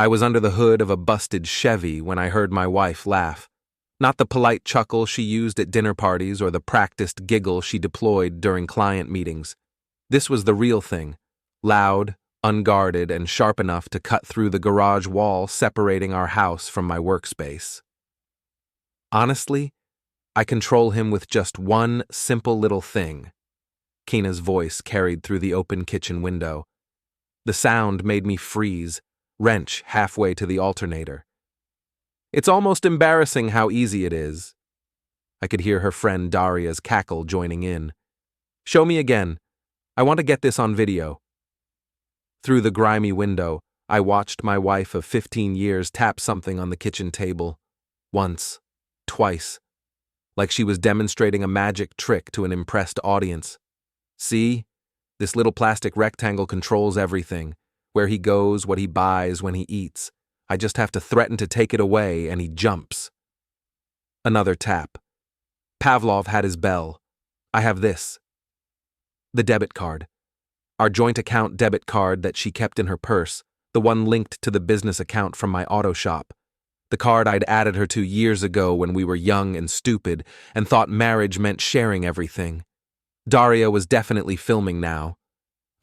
I was under the hood of a busted Chevy when I heard my wife laugh. Not the polite chuckle she used at dinner parties or the practiced giggle she deployed during client meetings. This was the real thing, loud, unguarded, and sharp enough to cut through the garage wall separating our house from my workspace. Honestly, I control him with just one simple little thing. Keena's voice carried through the open kitchen window. The sound made me freeze, wrench halfway to the alternator. It's almost embarrassing how easy it is. I could hear her friend Daria's cackle joining in. Show me again. I want to get this on video. Through the grimy window, I watched my wife of 15 years tap something on the kitchen table. Once, twice, like she was demonstrating a magic trick to an impressed audience. See? This little plastic rectangle controls everything. Where he goes, what he buys, when he eats. I just have to threaten to take it away, and he jumps. Another tap. Pavlov had his bell. I have this. The debit card. Our joint account debit card that she kept in her purse, the one linked to the business account from my auto shop. The card I'd added her to years ago when we were young and stupid and thought marriage meant sharing everything. Daria was definitely filming now.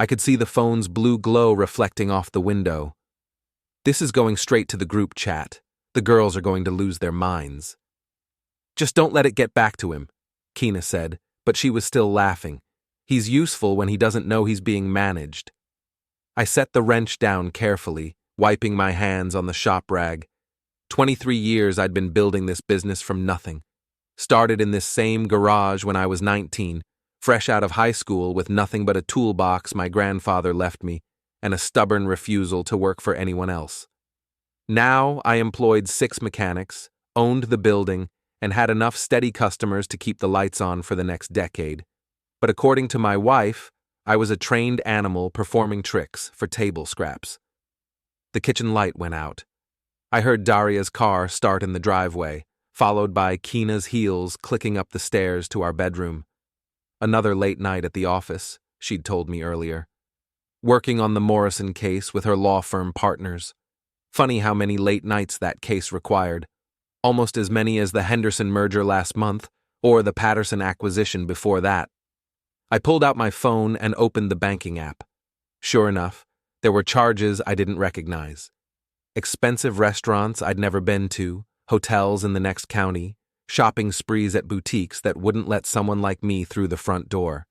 I could see the phone's blue glow reflecting off the window. This is going straight to the group chat. The girls are going to lose their minds. Just don't let it get back to him, Keena said, but she was still laughing. He's useful when he doesn't know he's being managed. I set the wrench down carefully, wiping my hands on the shop rag. 23 years I'd been building this business from nothing. Started in this same garage when I was 19, fresh out of high school with nothing but a toolbox my grandfather left me and a stubborn refusal to work for anyone else. Now I employed 6 mechanics, owned the building, and had enough steady customers to keep the lights on for the next decade. But according to my wife, I was a trained animal performing tricks for table scraps. The kitchen light went out. I heard Daria's car start in the driveway, followed by Keena's heels clicking up the stairs to our bedroom. Another late night at the office, she'd told me earlier. Working on the Morrison case with her law firm partners. Funny how many late nights that case required. Almost as many as the Henderson merger last month, or the Patterson acquisition before that. I pulled out my phone and opened the banking app. Sure enough, there were charges I didn't recognize. Expensive restaurants I'd never been to, hotels in the next county, shopping sprees at boutiques that wouldn't let someone like me through the front door.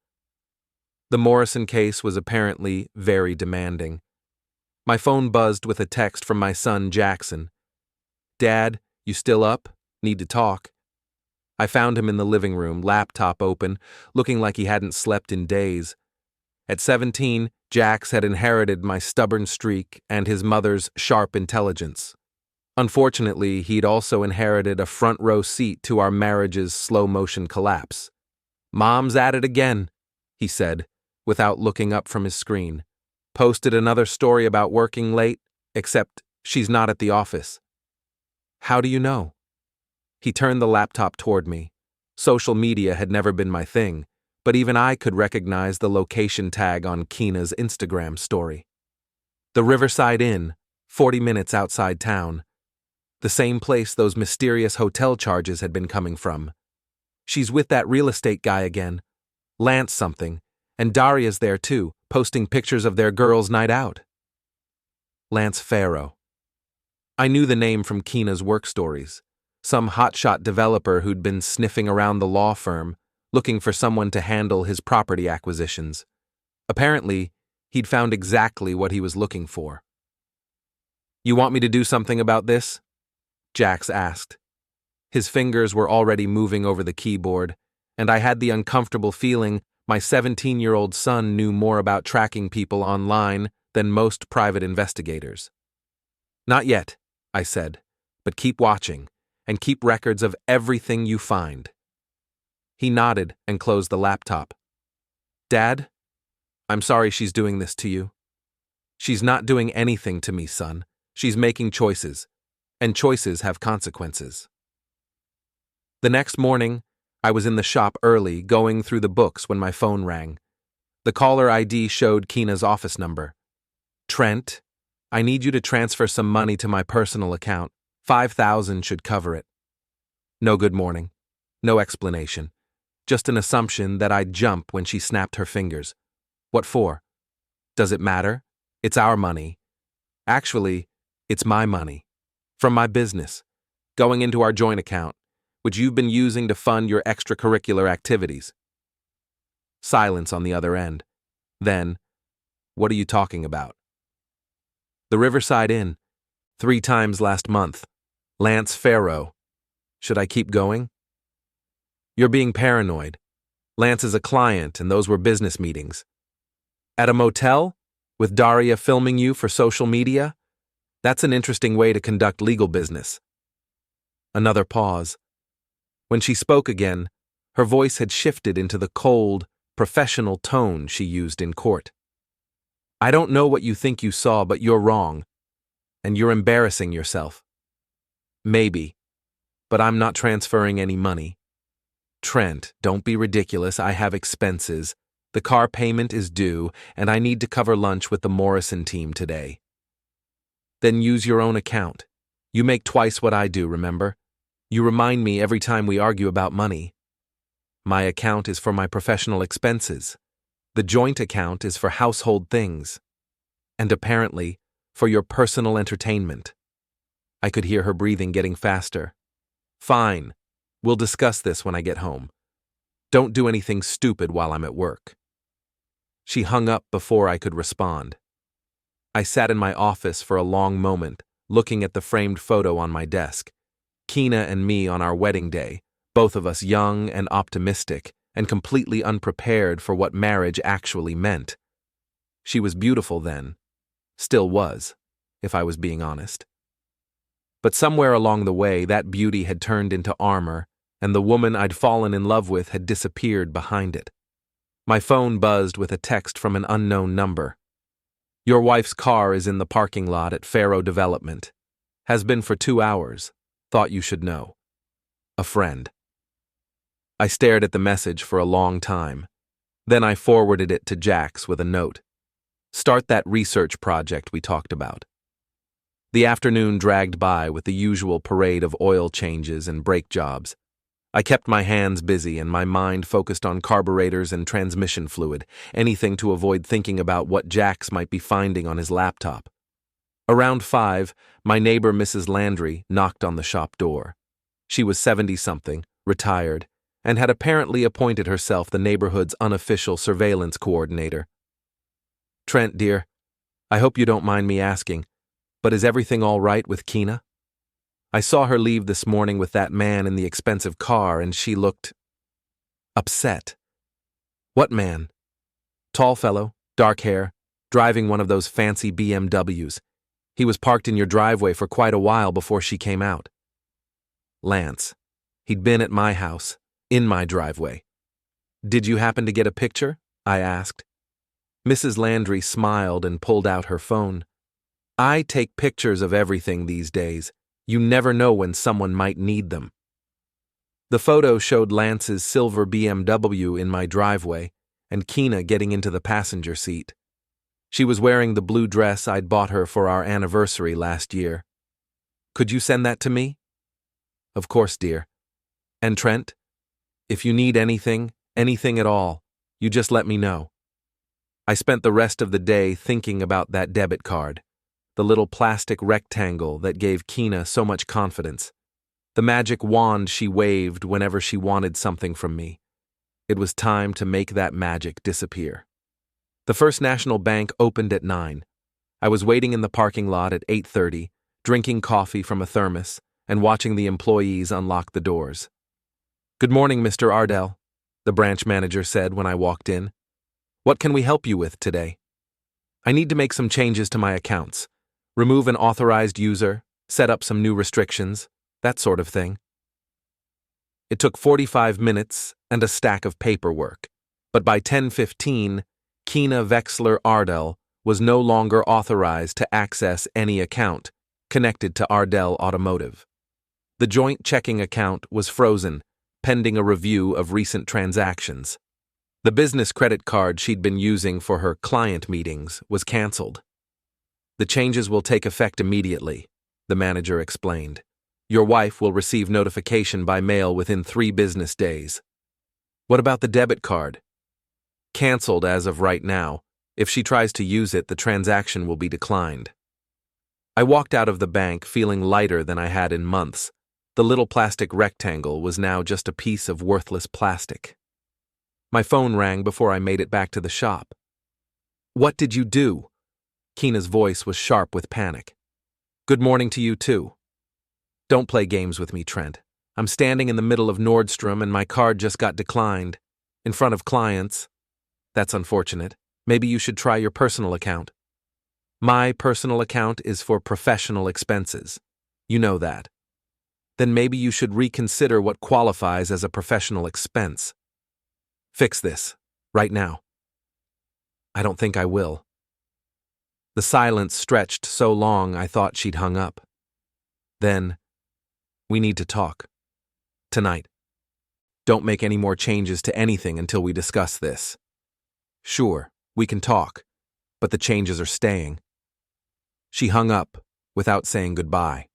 The Morrison case was apparently very demanding. My phone buzzed with a text from my son Jackson. Dad, you still up? Need to talk. I found him in the living room, laptop open, looking like he hadn't slept in days. At 17, Jax had inherited my stubborn streak and his mother's sharp intelligence. Unfortunately, he'd also inherited a front-row seat to our marriage's slow-motion collapse. Mom's at it again, he said, without looking up from his screen. Posted another story about working late, except she's not at the office. How do you know? He turned the laptop toward me. Social media had never been my thing, but even I could recognize the location tag on Keena's Instagram story. The Riverside Inn, 40 minutes outside town. The same place those mysterious hotel charges had been coming from. She's with that real estate guy again, Lance something, and Daria's there too, posting pictures of their girls' night out. Lance Farrow. I knew the name from Keena's work stories. Some hotshot developer who'd been sniffing around the law firm, looking for someone to handle his property acquisitions. Apparently, he'd found exactly what he was looking for. You want me to do something about this? Jax asked. His fingers were already moving over the keyboard, and I had the uncomfortable feeling my 17-year-old son knew more about tracking people online than most private investigators. Not yet, I said, but keep watching, and keep records of everything you find. He nodded and closed the laptop. Dad, I'm sorry she's doing this to you. She's not doing anything to me, son. She's making choices, and choices have consequences. The next morning, I was in the shop early, going through the books when my phone rang. The caller ID showed Keena's office number. Trent, I need you to transfer some money to my personal account. 5,000 should cover it. No good morning. No explanation. Just an assumption that I'd jump when she snapped her fingers. What for? Does it matter? It's our money. Actually, it's my money. From my business. Going into our joint account, which you've been using to fund your extracurricular activities. Silence on the other end. Then, what are you talking about? The Riverside Inn. 3 times last month. Lance Farrow. Should I keep going? You're being paranoid. Lance is a client, and those were business meetings. At a motel? With Daria filming you for social media? That's an interesting way to conduct legal business. Another pause. When she spoke again, her voice had shifted into the cold, professional tone she used in court. I don't know what you think you saw, but you're wrong, and you're embarrassing yourself. Maybe, but I'm not transferring any money. Trent, don't be ridiculous. I have expenses. The car payment is due, and I need to cover lunch with the Morrison team today. Then use your own account. You make twice what I do, remember? You remind me every time we argue about money. My account is for my professional expenses. The joint account is for household things. And apparently, for your personal entertainment. I could hear her breathing getting faster. Fine. We'll discuss this when I get home. Don't do anything stupid while I'm at work. She hung up before I could respond. I sat in my office for a long moment, looking at the framed photo on my desk. Keena and me on our wedding day, both of us young and optimistic, and completely unprepared for what marriage actually meant. She was beautiful then. Still was, if I was being honest. But somewhere along the way, that beauty had turned into armor, and the woman I'd fallen in love with had disappeared behind it. My phone buzzed with a text from an unknown number. Your wife's car is in the parking lot at Farrow Development. Has been for 2 hours. Thought you should know. A friend. I stared at the message for a long time. Then I forwarded it to Jax with a note. Start that research project we talked about. The afternoon dragged by with the usual parade of oil changes and brake jobs. I kept my hands busy and my mind focused on carburetors and transmission fluid, anything to avoid thinking about what Jax might be finding on his laptop. Around 5, my neighbor Mrs. Landry knocked on the shop door. She was 70-something, retired, and had apparently appointed herself the neighborhood's unofficial surveillance coordinator. Trent, dear, I hope you don't mind me asking, but is everything all right with Keena? I saw her leave this morning with that man in the expensive car, and she looked upset. What man? Tall fellow, dark hair, driving one of those fancy BMWs. He was parked in your driveway for quite a while before she came out. Lance. He'd been at my house, in my driveway. Did you happen to get a picture? I asked. Mrs. Landry smiled and pulled out her phone. I take pictures of everything these days. You never know when someone might need them. The photo showed Lance's silver BMW in my driveway and Keena getting into the passenger seat. She was wearing the blue dress I'd bought her for our anniversary last year. Could you send that to me? Of course, dear. And Trent, if you need anything at all, you just let me know. I spent the rest of the day thinking about that debit card. The little plastic rectangle that gave Keena so much confidence. The magic wand she waved whenever she wanted something from me. It was time to make that magic disappear. The First National Bank opened at 9. I was waiting in the parking lot at 8:30, drinking coffee from a thermos and watching the employees unlock the doors. Good morning, Mr. Ardell, the branch manager said when I walked in. What can we help you with today? I need to make some changes to my accounts. Remove an authorized user, set up some new restrictions, that sort of thing. It took 45 minutes and a stack of paperwork, but by 10:15, Keena Vexler Ardell was no longer authorized to access any account connected to Ardell Automotive. The joint checking account was frozen, pending a review of recent transactions. The business credit card she'd been using for her client meetings was canceled. The changes will take effect immediately, the manager explained. Your wife will receive notification by mail within 3 business days. What about the debit card? Cancelled as of right now. If she tries to use it, the transaction will be declined. I walked out of the bank feeling lighter than I had in months. The little plastic rectangle was now just a piece of worthless plastic. My phone rang before I made it back to the shop. What did you do? Keena's voice was sharp with panic. Good morning to you too. Don't play games with me, Trent. I'm standing in the middle of Nordstrom and my card just got declined. In front of clients. That's unfortunate. Maybe you should try your personal account. My personal account is for professional expenses. You know that. Then maybe you should reconsider what qualifies as a professional expense. Fix this, right now. I don't think I will. The silence stretched so long I thought she'd hung up. Then, we need to talk. Tonight. Don't make any more changes to anything until we discuss this. Sure, we can talk, but the changes are staying. She hung up without saying goodbye.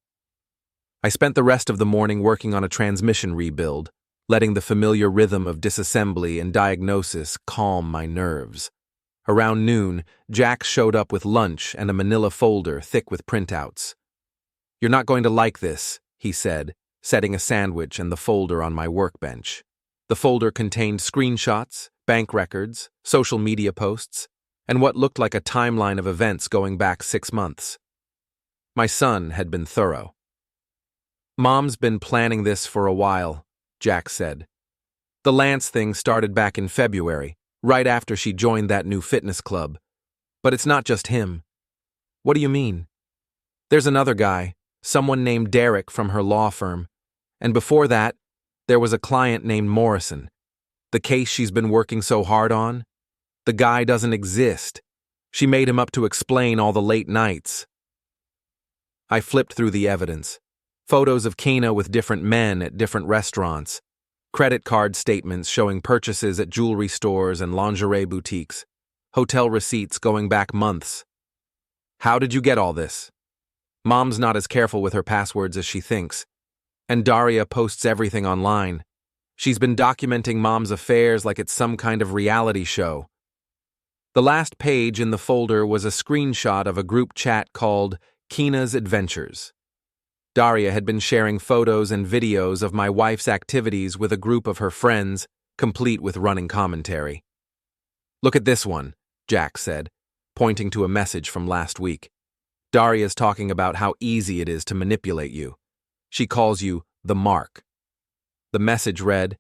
I spent the rest of the morning working on a transmission rebuild, letting the familiar rhythm of disassembly and diagnosis calm my nerves. Around noon, Jack showed up with lunch and a manila folder thick with printouts. You're not going to like this, he said, setting a sandwich and the folder on my workbench. The folder contained screenshots, bank records, social media posts, and what looked like a timeline of events going back 6 months. My son had been thorough. Mom's been planning this for a while, Jack said. The Lance thing started back in February, right after she joined that new fitness club. But it's not just him. What do you mean? There's another guy, someone named Derek from her law firm. And before that, there was a client named Morrison. The case she's been working so hard on? The guy doesn't exist. She made him up to explain all the late nights. I flipped through the evidence. Photos of Keena with different men at different restaurants. Credit card statements showing purchases at jewelry stores and lingerie boutiques. Hotel receipts going back months. How did you get all this? Mom's not as careful with her passwords as she thinks. And Daria posts everything online. She's been documenting Mom's affairs like it's some kind of reality show. The last page in the folder was a screenshot of a group chat called Keena's Adventures. Daria had been sharing photos and videos of my wife's activities with a group of her friends, complete with running commentary. Look at this one, Jack said, pointing to a message from last week. Daria's talking about how easy it is to manipulate you. She calls you the mark. The message read,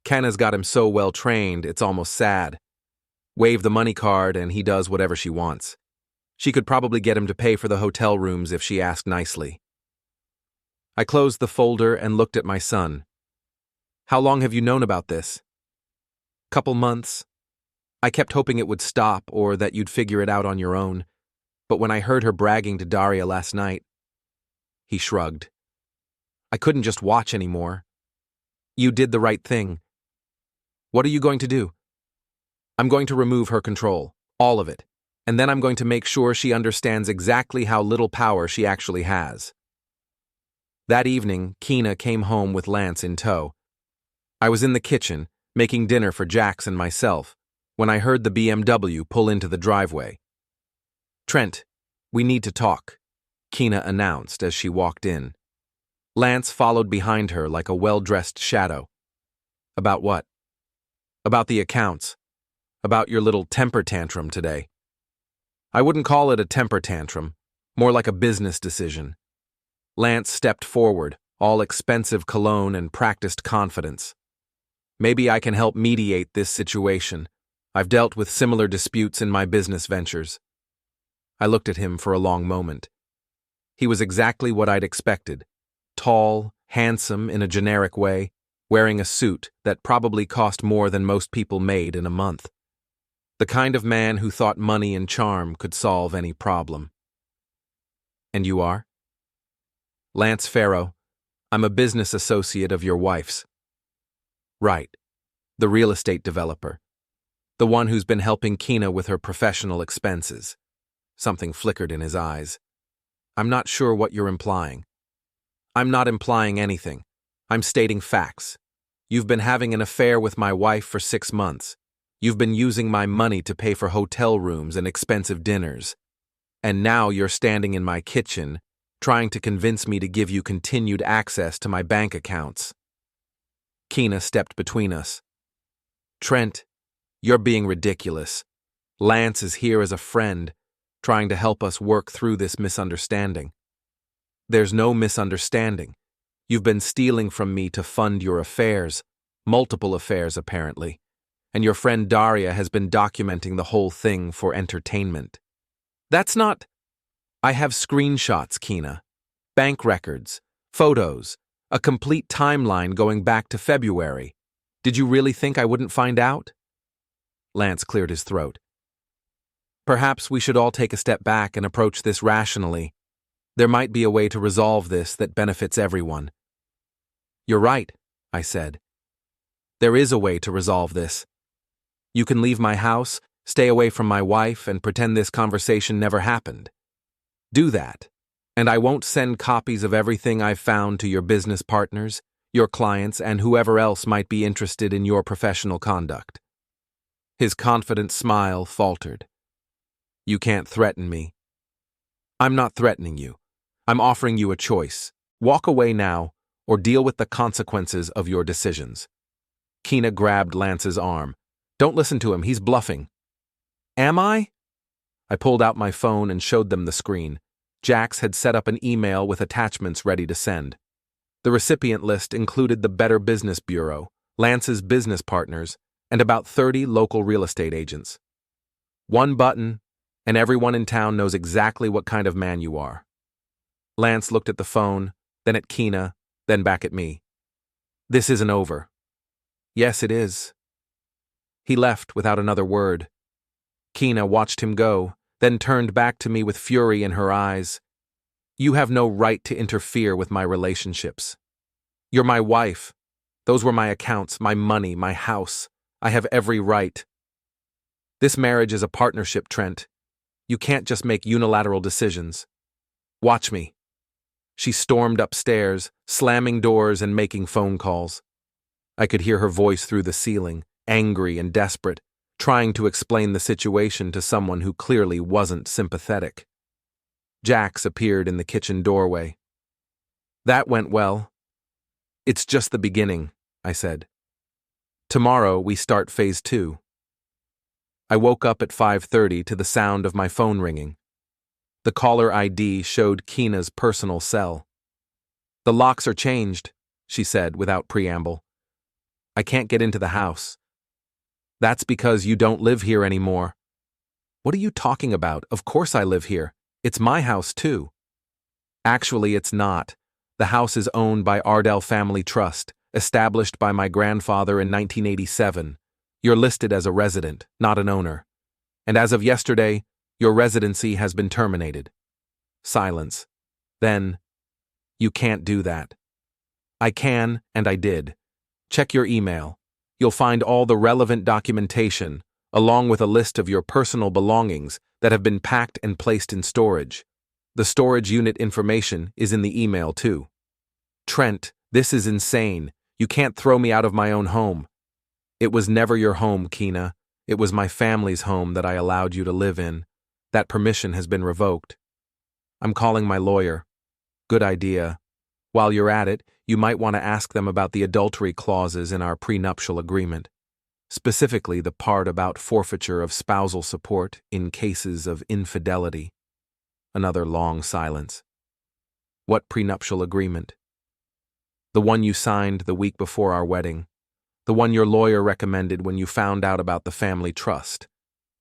Kenna's got him so well trained, it's almost sad. Wave the money card and he does whatever she wants. She could probably get him to pay for the hotel rooms if she asked nicely. I closed the folder and looked at my son. How long have you known about this? Couple months. I kept hoping it would stop or that you'd figure it out on your own, but when I heard her bragging to Daria last night, he shrugged. I couldn't just watch anymore. You did the right thing. What are you going to do? I'm going to remove her control, all of it, and then I'm going to make sure she understands exactly how little power she actually has. That evening, Keena came home with Lance in tow. I was in the kitchen, making dinner for Jax and myself, when I heard the BMW pull into the driveway. Trent, we need to talk, Keena announced as she walked in. Lance followed behind her like a well-dressed shadow. About what? About the accounts. About your little temper tantrum today. I wouldn't call it a temper tantrum, more like a business decision. Lance stepped forward, all expensive cologne and practiced confidence. Maybe I can help mediate this situation. I've dealt with similar disputes in my business ventures. I looked at him for a long moment. He was exactly what I'd expected. Tall, handsome in a generic way, wearing a suit that probably cost more than most people made in a month. The kind of man who thought money and charm could solve any problem. And you are? Lance Farrow, I'm a business associate of your wife's. Right, the real estate developer. The one who's been helping Keena with her professional expenses. Something flickered in his eyes. I'm not sure what you're implying. I'm not implying anything. I'm stating facts. You've been having an affair with my wife for 6 months. You've been using my money to pay for hotel rooms and expensive dinners. And now you're standing in my kitchen, trying to convince me to give you continued access to my bank accounts. Keena stepped between us. Trent, you're being ridiculous. Lance is here as a friend, trying to help us work through this misunderstanding. There's no misunderstanding. You've been stealing from me to fund your affairs, multiple affairs apparently, and your friend Daria has been documenting the whole thing for entertainment. That's not... I have screenshots, Keena. Bank records, photos, a complete timeline going back to February. Did you really think I wouldn't find out? Lance cleared his throat. Perhaps we should all take a step back and approach this rationally. There might be a way to resolve this that benefits everyone. You're right, I said. There is a way to resolve this. You can leave my house, stay away from my wife, and pretend this conversation never happened. Do that, and I won't send copies of everything I've found to your business partners, your clients, and whoever else might be interested in your professional conduct. His confident smile faltered. You can't threaten me. I'm not threatening you. I'm offering you a choice. Walk away now, or deal with the consequences of your decisions. Keena grabbed Lance's arm. Don't listen to him, he's bluffing. Am I? I pulled out my phone and showed them the screen. Jax had set up an email with attachments ready to send. The recipient list included the Better Business Bureau, Lance's business partners, and about 30 local real estate agents. One button, and everyone in town knows exactly what kind of man you are. Lance looked at the phone, then at Keena, then back at me. This isn't over. Yes, it is. He left without another word. Keena watched him go, then turned back to me with fury in her eyes. You have no right to interfere with my relationships. You're my wife. Those were my accounts, my money, my house. I have every right. This marriage is a partnership, Trent. You can't just make unilateral decisions. Watch me. She stormed upstairs, slamming doors and making phone calls. I could hear her voice through the ceiling, angry and desperate, trying to explain the situation to someone who clearly wasn't sympathetic. Jax appeared in the kitchen doorway. That went well. It's just the beginning, I said. Tomorrow we start phase 2. I woke up at 5:30 to the sound of my phone ringing. The caller ID showed Keena's personal cell. The locks are changed, she said without preamble. I can't get into the house. That's because you don't live here anymore. What are you talking about? Of course I live here. It's my house too. Actually, it's not. The house is owned by Ardell Family Trust, established by my grandfather in 1987. You're listed as a resident, not an owner. And as of yesterday, your residency has been terminated. Silence. Then, you can't do that. I can, and I did. Check your email. You'll find all the relevant documentation, along with a list of your personal belongings that have been packed and placed in storage. The storage unit information is in the email too. Trent, this is insane. You can't throw me out of my own home. It was never your home, Keena. It was my family's home that I allowed you to live in. That permission has been revoked. I'm calling my lawyer. Good idea. While you're at it, you might want to ask them about the adultery clauses in our prenuptial agreement, specifically the part about forfeiture of spousal support in cases of infidelity. Another long silence. What prenuptial agreement? The one you signed the week before our wedding. The one your lawyer recommended when you found out about the family trust.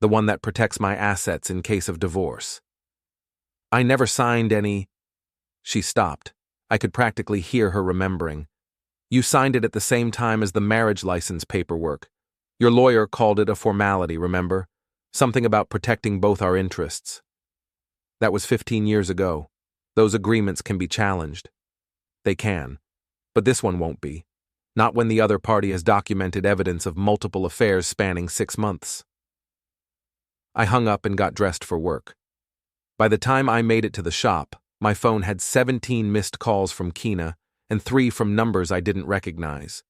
The one that protects my assets in case of divorce. I never signed any... She stopped. I could practically hear her remembering. You signed it at the same time as the marriage license paperwork. Your lawyer called it a formality, remember? Something about protecting both our interests. That was 15 years ago. Those agreements can be challenged. They can. But this one won't be. Not when the other party has documented evidence of multiple affairs spanning 6 months. I hung up and got dressed for work. By the time I made it to the shop, my phone had 17 missed calls from Kina and 3 from numbers I didn't recognize.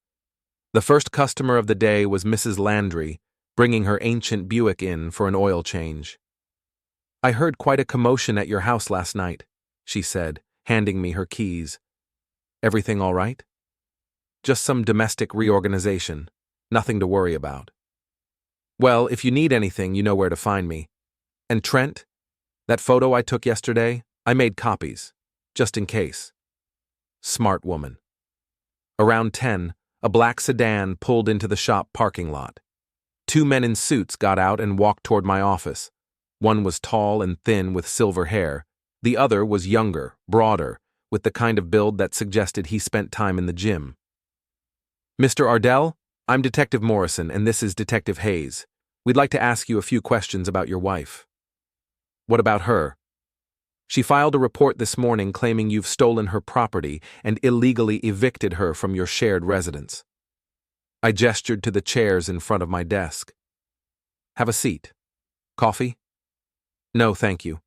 The first customer of the day was Mrs. Landry, bringing her ancient Buick in for an oil change. "I heard quite a commotion at your house last night," she said, handing me her keys. "Everything all right?" "Just some domestic reorganization. Nothing to worry about." "Well, if you need anything, you know where to find me. And Trent? That photo I took yesterday, I made copies, just in case." Smart woman. Around 10, a black sedan pulled into the shop parking lot. 2 men in suits got out and walked toward my office. One was tall and thin with silver hair. The other was younger, broader, with the kind of build that suggested he spent time in the gym. "Mr. Ardell, I'm Detective Morrison, and this is Detective Hayes. We'd like to ask you a few questions about your wife." "What about her?" "She filed a report this morning claiming you've stolen her property and illegally evicted her from your shared residence." I gestured to the chairs in front of my desk. "Have a seat. Coffee?" "No, thank you.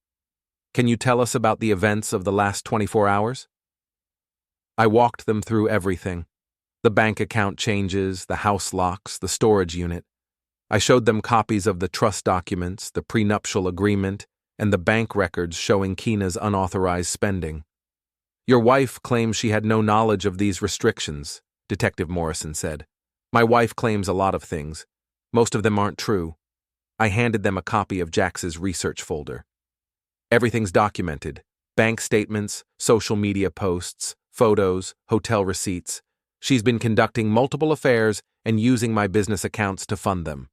Can you tell us about the events of the last 24 hours? I walked them through everything. The bank account changes, the house locks, the storage unit. I showed them copies of the trust documents, the prenuptial agreement, and the bank records showing Kina's unauthorized spending. "Your wife claims she had no knowledge of these restrictions," Detective Morrison said. "My wife claims a lot of things. Most of them aren't true." I handed them a copy of Jax's research folder. "Everything's documented. Bank statements, social media posts, photos, hotel receipts. She's been conducting multiple affairs and using my business accounts to fund them."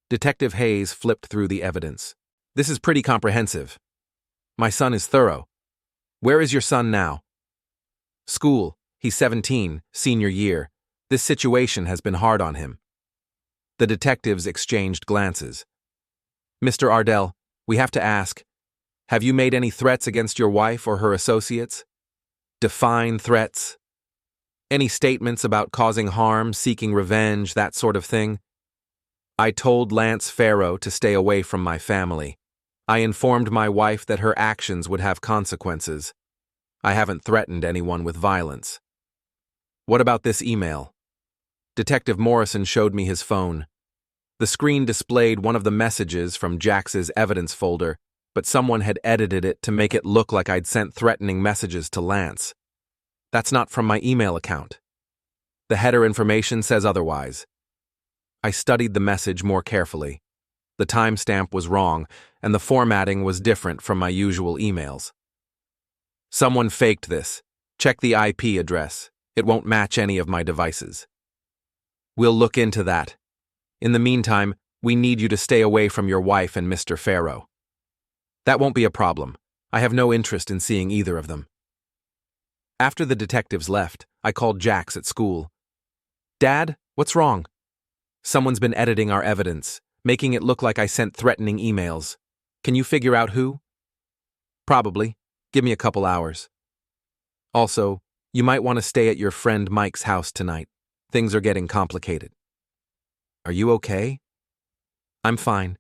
Detective Hayes flipped through the evidence. "This is pretty comprehensive. My son is thorough. Where is your son now?" "School. He's 17, senior year. This situation has been hard on him." The detectives exchanged glances. "Mr. Ardell, we have to ask, have you made any threats against your wife or her associates?" "Define threats." "Any statements about causing harm, seeking revenge, that sort of thing?" "I told Lance Farrow to stay away from my family. I informed my wife that her actions would have consequences. I haven't threatened anyone with violence." "What about this email?" Detective Morrison showed me his phone. The screen displayed one of the messages from Jax's evidence folder, but someone had edited it to make it look like I'd sent threatening messages to Lance. "That's not from my email account. The header information says otherwise." I studied the message more carefully. The timestamp was wrong, and the formatting was different from my usual emails. "Someone faked this. Check the IP address. It won't match any of my devices." "We'll look into that. In the meantime, we need you to stay away from your wife and Mr. Farrow." "That won't be a problem. I have no interest in seeing either of them." After the detectives left, I called Jax at school. "Dad, what's wrong?" "Someone's been editing our evidence, making it look like I sent threatening emails. Can you figure out who?" "Probably. Give me a couple hours. Also, you might want to stay at your friend Mike's house tonight. Things are getting complicated." "Are you okay?" "I'm fine,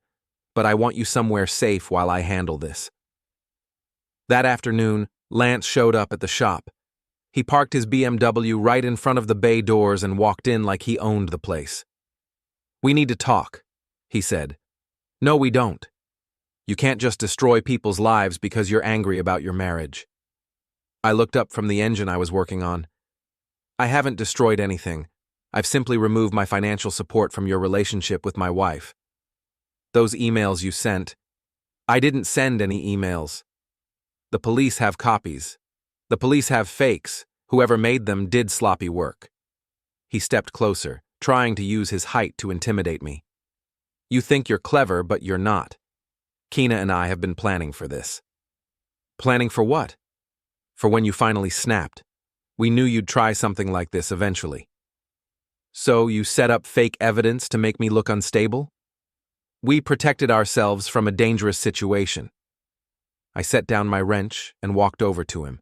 but I want you somewhere safe while I handle this." That afternoon, Lance showed up at the shop. He parked his BMW right in front of the bay doors and walked in like he owned the place. "We need to talk," he said. "No, we don't. You can't just destroy people's lives because you're angry about your marriage." I looked up from the engine I was working on. "I haven't destroyed anything. I've simply removed my financial support from your relationship with my wife. Those emails you sent—" "I didn't send any emails. The police have copies. The police have fakes. Whoever made them did sloppy work." He stepped closer, trying to use his height to intimidate me. "You think you're clever, but you're not. Kina and I have been planning for this." "Planning for what?" "For when you finally snapped. We knew you'd try something like this eventually." "So you set up fake evidence to make me look unstable?" "We protected ourselves from a dangerous situation." I set down my wrench and walked over to him.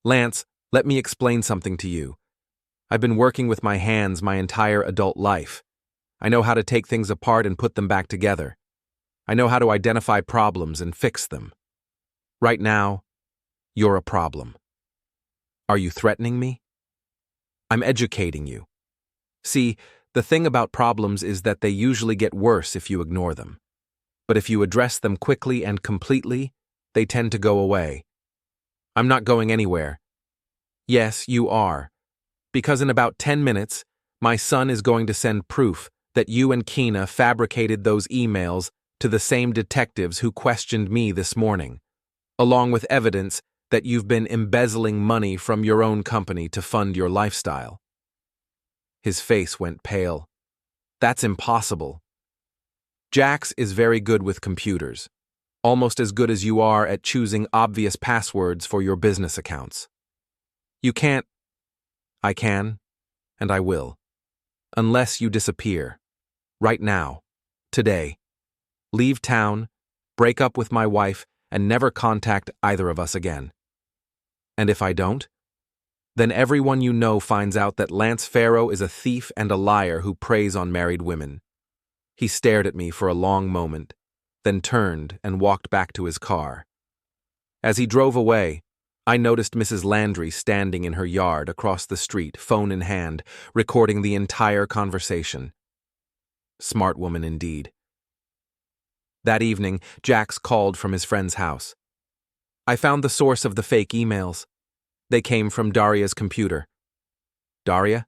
"Lance, let me explain something to you. I've been working with my hands my entire adult life. I know how to take things apart and put them back together. I know how to identify problems and fix them. Right now, you're a problem. Are you threatening me? I'm educating you. See, the thing about problems is that they usually get worse if you ignore them. But if you address them quickly and completely, they tend to go away. I'm not going anywhere. Yes, you are. Because in about 10 minutes, my son is going to send proof that you and Keena fabricated those emails to the same detectives who questioned me this morning, along with evidence that you've been embezzling money from your own company to fund your lifestyle. His face went pale. That's impossible. Jax is very good with computers, almost as good as you are at choosing obvious passwords for your business accounts. You can't. I can, and I will. Unless you disappear. Right now. Today. Leave town, break up with my wife, and never contact either of us again. And if I don't? Then everyone you know finds out that Lance Farrow is a thief and a liar who preys on married women. He stared at me for a long moment, then turned and walked back to his car. As he drove away, I noticed Mrs. Landry standing in her yard across the street, phone in hand, recording the entire conversation. Smart woman indeed. That evening, Jax called from his friend's house. I found the source of the fake emails. They came from Daria's computer. Daria?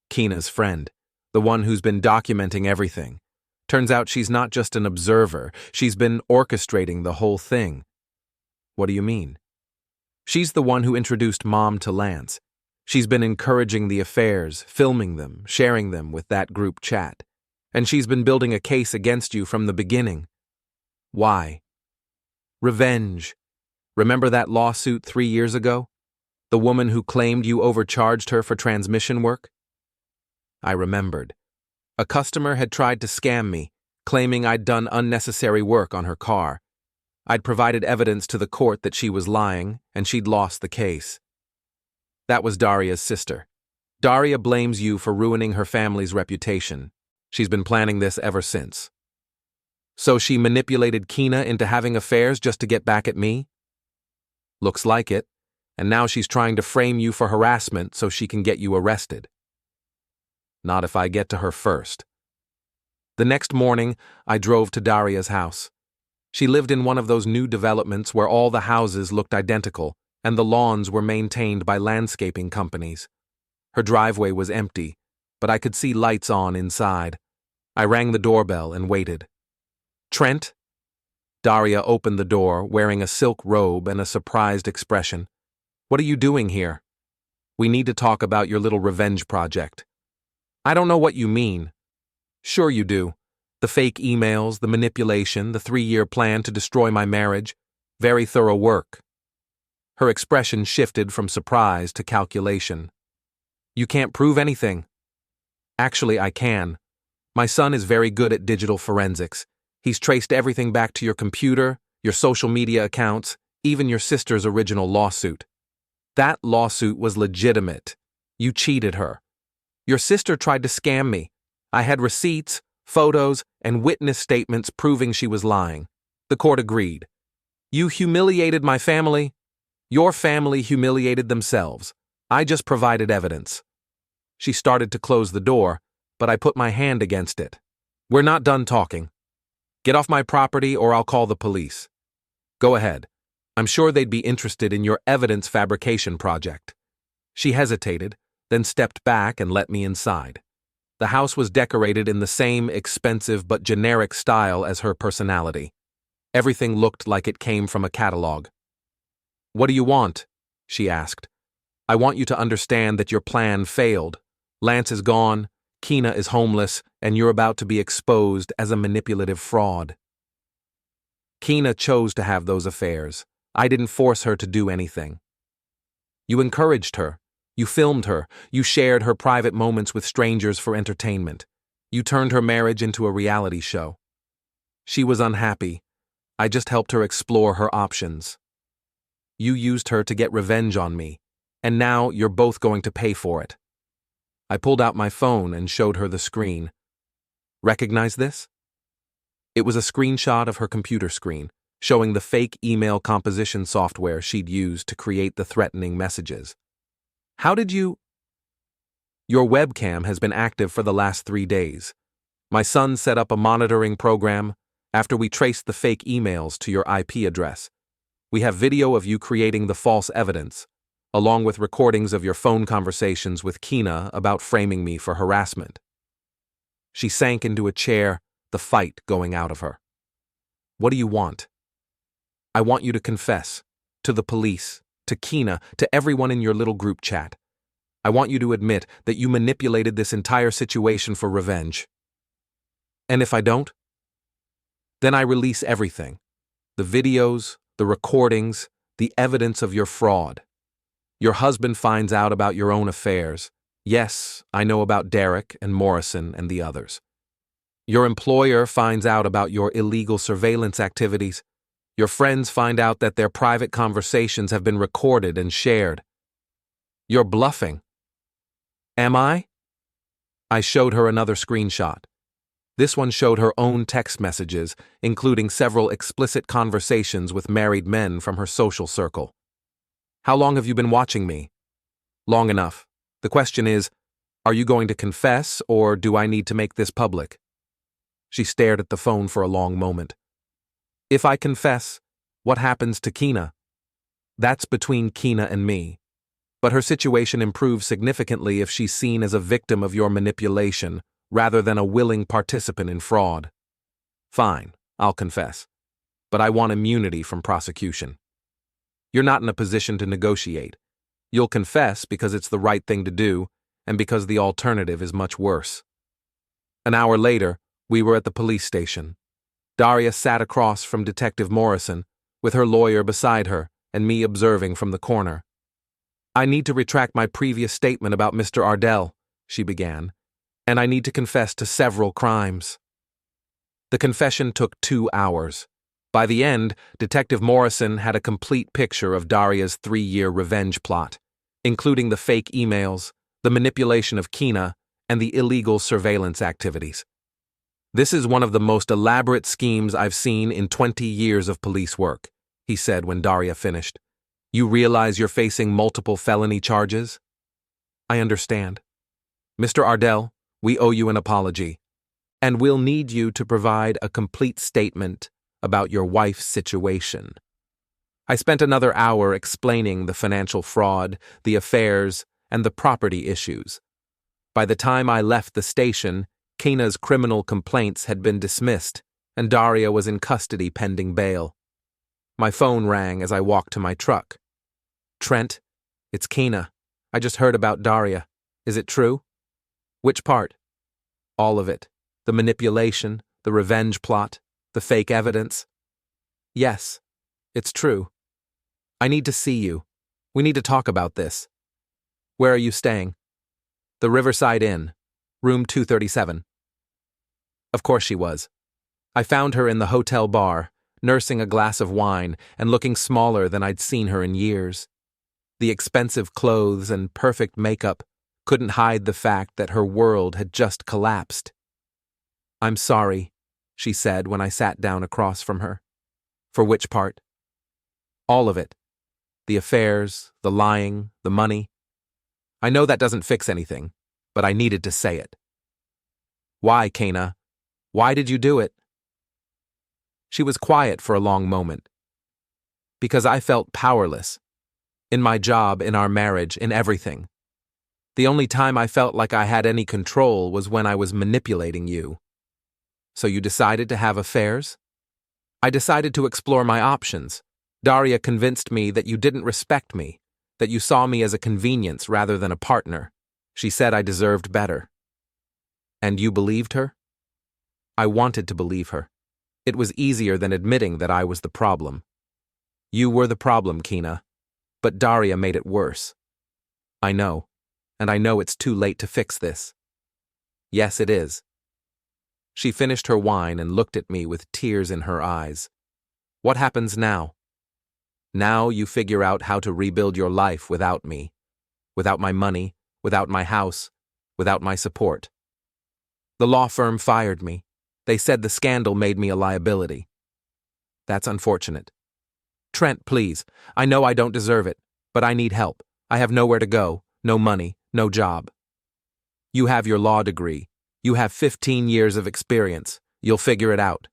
Keena's friend, the one who's been documenting everything. Turns out she's not just an observer, she's been orchestrating the whole thing. What do you mean? She's the one who introduced Mom to Lance. She's been encouraging the affairs, filming them, sharing them with that group chat. And she's been building a case against you from the beginning. Why? Revenge. Remember that lawsuit 3 years ago? The woman who claimed you overcharged her for transmission work? I remembered. A customer had tried to scam me, claiming I'd done unnecessary work on her car. I'd provided evidence to the court that she was lying, and she'd lost the case. That was Daria's sister. Daria blames you for ruining her family's reputation. She's been planning this ever since. So she manipulated Keena into having affairs just to get back at me? Looks like it, and now she's trying to frame you for harassment so she can get you arrested. Not if I get to her first. The next morning, I drove to Daria's house. She lived in one of those new developments where all the houses looked identical and the lawns were maintained by landscaping companies. Her driveway was empty, but I could see lights on inside. I rang the doorbell and waited. Trent? Daria opened the door, wearing a silk robe and a surprised expression. What are you doing here? We need to talk about your little revenge project. I don't know what you mean. Sure you do. The fake emails, the manipulation, the 3-year plan to destroy my marriage. Very thorough work. Her expression shifted from surprise to calculation. You can't prove anything. Actually, I can. My son is very good at digital forensics. He's traced everything back to your computer, your social media accounts, even your sister's original lawsuit. That lawsuit was legitimate. You cheated her. Your sister tried to scam me. I had receipts, photos, and witness statements proving she was lying. The court agreed. You humiliated my family. Your family humiliated themselves. I just provided evidence. She started to close the door, but I put my hand against it. We're not done talking. Get off my property or I'll call the police. Go ahead. I'm sure they'd be interested in your evidence fabrication project. She hesitated, then stepped back and let me inside. The house was decorated in the same expensive but generic style as her personality. Everything looked like it came from a catalog. What do you want? She asked. I want you to understand that your plan failed. Lance is gone, Keena is homeless, and you're about to be exposed as a manipulative fraud. Keena chose to have those affairs. I didn't force her to do anything. You encouraged her. You filmed her. You shared her private moments with strangers for entertainment. You turned her marriage into a reality show. She was unhappy. I just helped her explore her options. You used her to get revenge on me, and now you're both going to pay for it. I pulled out my phone and showed her the screen. Recognize this? It was a screenshot of her computer screen. showing the fake email composition software she'd used to create the threatening messages. How did you? Your webcam has been active for the last 3 days. My son set up a monitoring program after we traced the fake emails to your IP address. We have video of you creating the false evidence, along with recordings of your phone conversations with Kina about framing me for harassment. She sank into a chair, the fight going out of her. What do you want? I want you to confess, to the police, to Kina, to everyone in your little group chat. I want you to admit that you manipulated this entire situation for revenge. And if I don't? Then I release everything. The videos, the recordings, the evidence of your fraud. Your husband finds out about your own affairs. Yes, I know about Derek and Morrison and the others. Your employer finds out about your illegal surveillance activities. Your friends find out that their private conversations have been recorded and shared. You're bluffing. Am I? I showed her another screenshot. This one showed her own text messages, including several explicit conversations with married men from her social circle. How long have you been watching me? Long enough. The question is, are you going to confess, or do I need to make this public? She stared at the phone for a long moment. If I confess, what happens to Kina? That's between Kina and me. But her situation improves significantly if she's seen as a victim of your manipulation, rather than a willing participant in fraud. Fine, I'll confess. But I want immunity from prosecution. You're not in a position to negotiate. You'll confess because it's the right thing to do, and because the alternative is much worse. An hour later, we were at the police station. Daria sat across from Detective Morrison, with her lawyer beside her, and me observing from the corner. I need to retract my previous statement about Mr. Ardell, she began, and I need to confess to several crimes. The confession took 2 hours. By the end, Detective Morrison had a complete picture of Daria's 3-year revenge plot, including the fake emails, the manipulation of Kina, and the illegal surveillance activities. This is one of the most elaborate schemes I've seen in 20 years of police work, he said when Daria finished. You realize you're facing multiple felony charges? I understand. Mr. Ardell, we owe you an apology, and we'll need you to provide a complete statement about your wife's situation. I spent another hour explaining the financial fraud, the affairs, and the property issues. By the time I left the station, Kina's criminal complaints had been dismissed, and Daria was in custody pending bail. My phone rang as I walked to my truck. Trent, it's Kina. I just heard about Daria. Is it true? Which part? All of it. The manipulation, the revenge plot, the fake evidence. Yes, it's true. I need to see you. We need to talk about this. Where are you staying? The Riverside Inn, room 237. Of course she was. I found her in the hotel bar, nursing a glass of wine and looking smaller than I'd seen her in years. The expensive clothes and perfect makeup couldn't hide the fact that her world had just collapsed. I'm sorry, she said when I sat down across from her. For which part? All of it. The affairs, the lying, the money. I know that doesn't fix anything, but I needed to say it. Why, Kina? Why did you do it? She was quiet for a long moment. Because I felt powerless. In my job, in our marriage, in everything. The only time I felt like I had any control was when I was manipulating you. So you decided to have affairs? I decided to explore my options. Daria convinced me that you didn't respect me, that you saw me as a convenience rather than a partner. She said I deserved better. And you believed her? I wanted to believe her. It was easier than admitting that I was the problem. You were the problem, Kina. But Daria made it worse. I know, and I know it's too late to fix this. Yes, it is. She finished her wine and looked at me with tears in her eyes. What happens now? Now you figure out how to rebuild your life without me, without my money, without my house, without my support. The law firm fired me. They said the scandal made me a liability. That's unfortunate. Trent, please. I know I don't deserve it, but I need help. I have nowhere to go, no money, no job. You have your law degree. You have 15 years of experience. You'll figure it out.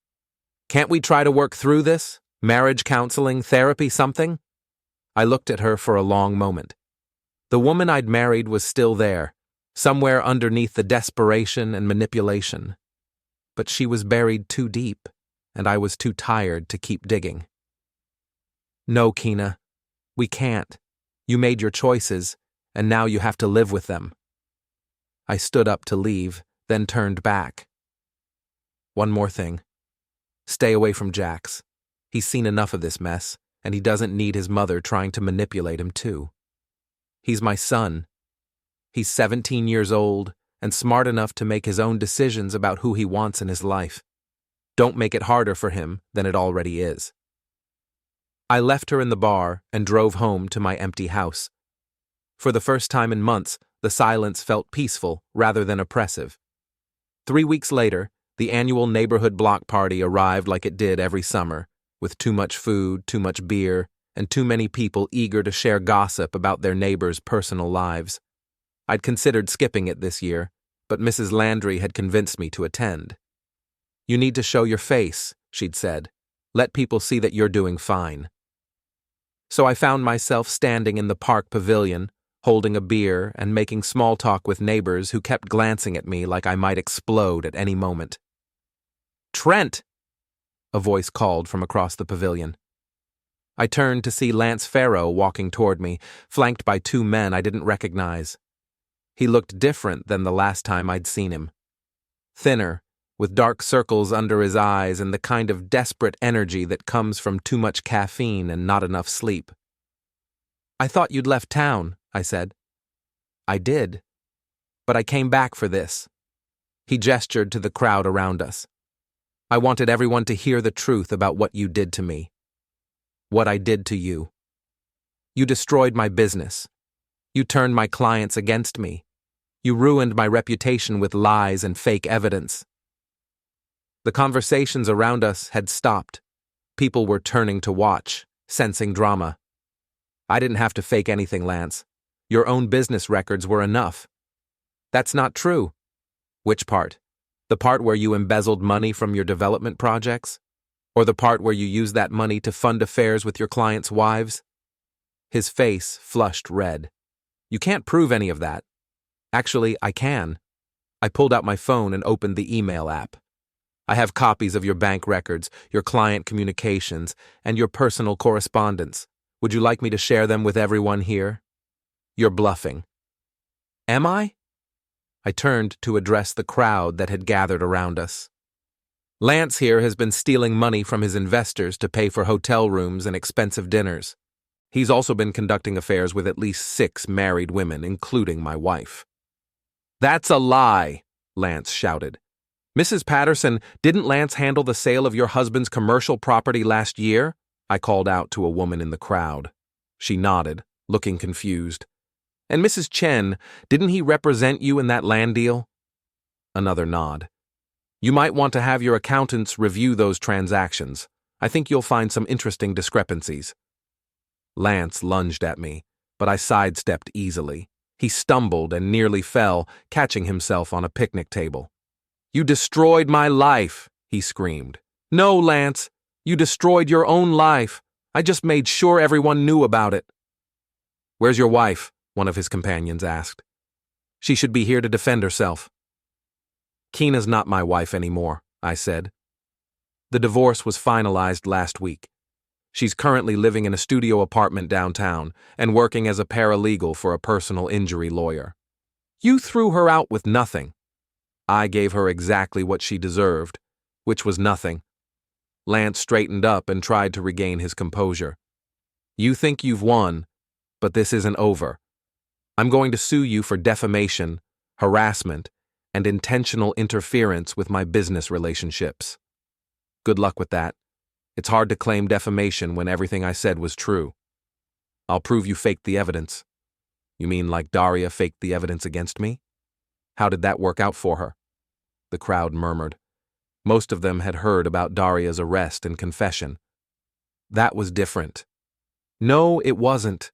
Can't we try to work through this? Marriage counseling, therapy, something? I looked at her for a long moment. The woman I'd married was still there, somewhere underneath the desperation and manipulation. But she was buried too deep, and I was too tired to keep digging. No, Keena, we can't. You made your choices, and now you have to live with them. I stood up to leave, then turned back. One more thing. Stay away from Jax. He's seen enough of this mess, and he doesn't need his mother trying to manipulate him too. He's my son. He's 17 years old and smart enough to make his own decisions about who he wants in his life. Don't make it harder for him than it already is. I left her in the bar and drove home to my empty house. For the first time in months, the silence felt peaceful rather than oppressive. 3 weeks later, the annual neighborhood block party arrived like it did every summer, with too much food, too much beer, and too many people eager to share gossip about their neighbors' personal lives. I'd considered skipping it this year, but Mrs. Landry had convinced me to attend. You need to show your face, she'd said. Let people see that you're doing fine. So I found myself standing in the park pavilion, holding a beer and making small talk with neighbors who kept glancing at me like I might explode at any moment. Trent! A voice called from across the pavilion. I turned to see Lance Farrow walking toward me, flanked by 2 men I didn't recognize. He looked different than the last time I'd seen him. Thinner, with dark circles under his eyes and the kind of desperate energy that comes from too much caffeine and not enough sleep. I thought you'd left town, I said. I did. But I came back for this. He gestured to the crowd around us. I wanted everyone to hear the truth about what you did to me. What I did to you. You destroyed my business. You turned my clients against me. You ruined my reputation with lies and fake evidence. The conversations around us had stopped. People were turning to watch, sensing drama. I didn't have to fake anything, Lance. Your own business records were enough. That's not true. Which part? The part where you embezzled money from your development projects? Or the part where you used that money to fund affairs with your clients' wives? His face flushed red. You can't prove any of that. Actually, I can. I pulled out my phone and opened the email app. I have copies of your bank records, your client communications, and your personal correspondence. Would you like me to share them with everyone here? You're bluffing. Am I? I turned to address the crowd that had gathered around us. Lance here has been stealing money from his investors to pay for hotel rooms and expensive dinners. He's also been conducting affairs with at least 6 married women, including my wife. That's a lie, Lance shouted. Mrs. Patterson, didn't Lance handle the sale of your husband's commercial property last year? I called out to a woman in the crowd. She nodded, looking confused. And Mrs. Chen, didn't he represent you in that land deal? Another nod. You might want to have your accountants review those transactions. I think you'll find some interesting discrepancies. Lance lunged at me, but I sidestepped easily. He stumbled and nearly fell, catching himself on a picnic table. You destroyed my life, he screamed. No, Lance, you destroyed your own life. I just made sure everyone knew about it. Where's your wife? One of his companions asked. She should be here to defend herself. Keena's not my wife anymore, I said. The divorce was finalized last week. She's currently living in a studio apartment downtown and working as a paralegal for a personal injury lawyer. You threw her out with nothing. I gave her exactly what she deserved, which was nothing. Lance straightened up and tried to regain his composure. You think you've won, but this isn't over. I'm going to sue you for defamation, harassment, and intentional interference with my business relationships. Good luck with that. It's hard to claim defamation when everything I said was true. I'll prove you faked the evidence. You mean like Daria faked the evidence against me? How did that work out for her? The crowd murmured. Most of them had heard about Daria's arrest and confession. That was different. No, it wasn't.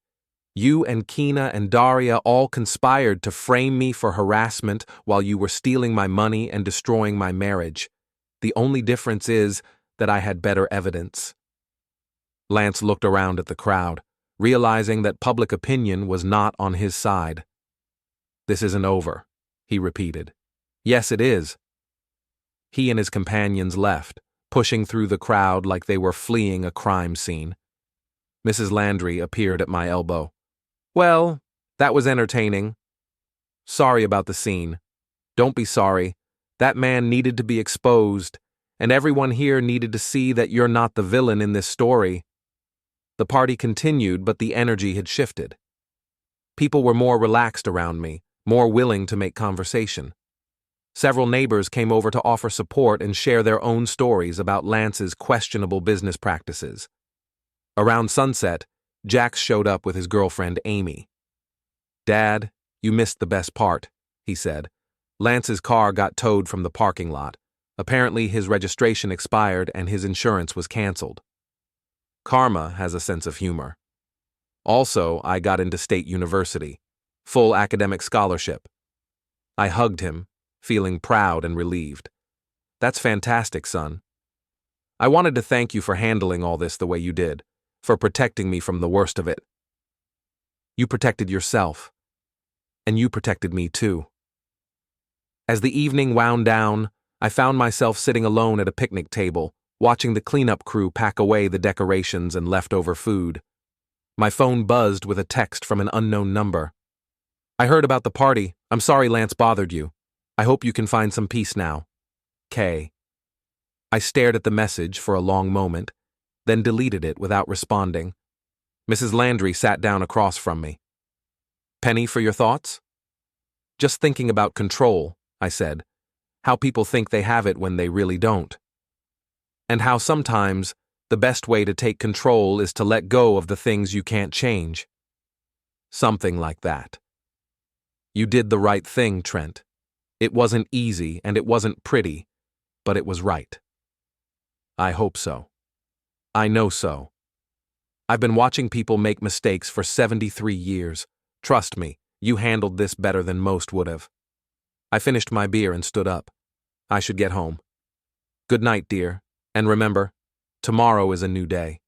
You and Kina and Daria all conspired to frame me for harassment while you were stealing my money and destroying my marriage. The only difference is that I had better evidence. Lance looked around at the crowd, realizing that public opinion was not on his side. "This isn't over," he repeated. "Yes, it is." He and his companions left, pushing through the crowd like they were fleeing a crime scene. Mrs. Landry appeared at my elbow. "Well, that was entertaining. Sorry about the scene. Don't be sorry. That man needed to be exposed, and everyone here needed to see that you're not the villain in this story." The party continued, but the energy had shifted. People were more relaxed around me, more willing to make conversation. Several neighbors came over to offer support and share their own stories about Lance's questionable business practices. Around sunset, Jax showed up with his girlfriend Amy. "Dad, you missed the best part," he said. "Lance's car got towed from the parking lot. Apparently his registration expired and his insurance was canceled. Karma has a sense of humor. Also, I got into State University. Full academic scholarship." I hugged him, feeling proud and relieved. "That's fantastic, son. I wanted to thank you for handling all this the way you did, for protecting me from the worst of it. You protected yourself, and you protected me too." As the evening wound down, I found myself sitting alone at a picnic table, watching the cleanup crew pack away the decorations and leftover food. My phone buzzed with a text from an unknown number. "I heard about the party. I'm sorry Lance bothered you. I hope you can find some peace now. K." I stared at the message for a long moment, then deleted it without responding. Mrs. Landry sat down across from me. "Penny, for your thoughts?" "Just thinking about control," I said. "How people think they have it when they really don't. And how sometimes the best way to take control is to let go of the things you can't change." Something like that. "You did the right thing, Trent. It wasn't easy and it wasn't pretty, but it was right." "I hope so. I know so. I've been watching people make mistakes for 73 years. Trust me, you handled this better than most would have." I finished my beer and stood up. I should get home. "Good night, dear, and remember, tomorrow is a new day."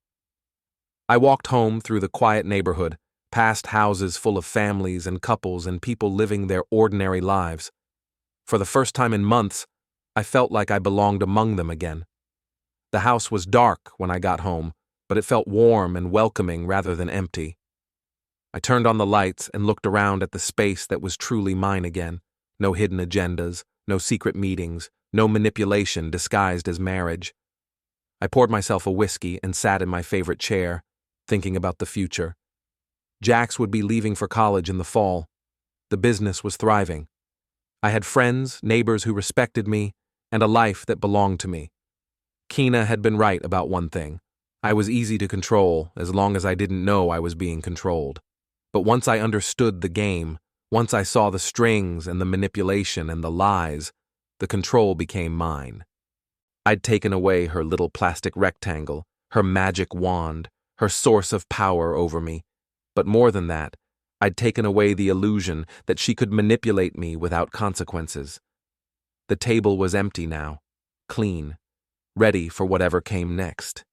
I walked home through the quiet neighborhood, past houses full of families and couples and people living their ordinary lives. For the first time in months, I felt like I belonged among them again. The house was dark when I got home, but it felt warm and welcoming rather than empty. I turned on the lights and looked around at the space that was truly mine again. No hidden agendas, no secret meetings, no manipulation disguised as marriage. I poured myself a whiskey and sat in my favorite chair, thinking about the future. Jax would be leaving for college in the fall. The business was thriving. I had friends, neighbors who respected me, and a life that belonged to me. Kina had been right about one thing. I was easy to control as long as I didn't know I was being controlled. But once I understood the game, once I saw the strings and the manipulation and the lies, the control became mine. I'd taken away her little plastic rectangle, her magic wand, her source of power over me. But more than that, I'd taken away the illusion that she could manipulate me without consequences. The table was empty now, clean, ready for whatever came next.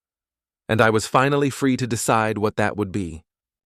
And I was finally free to decide what that would be.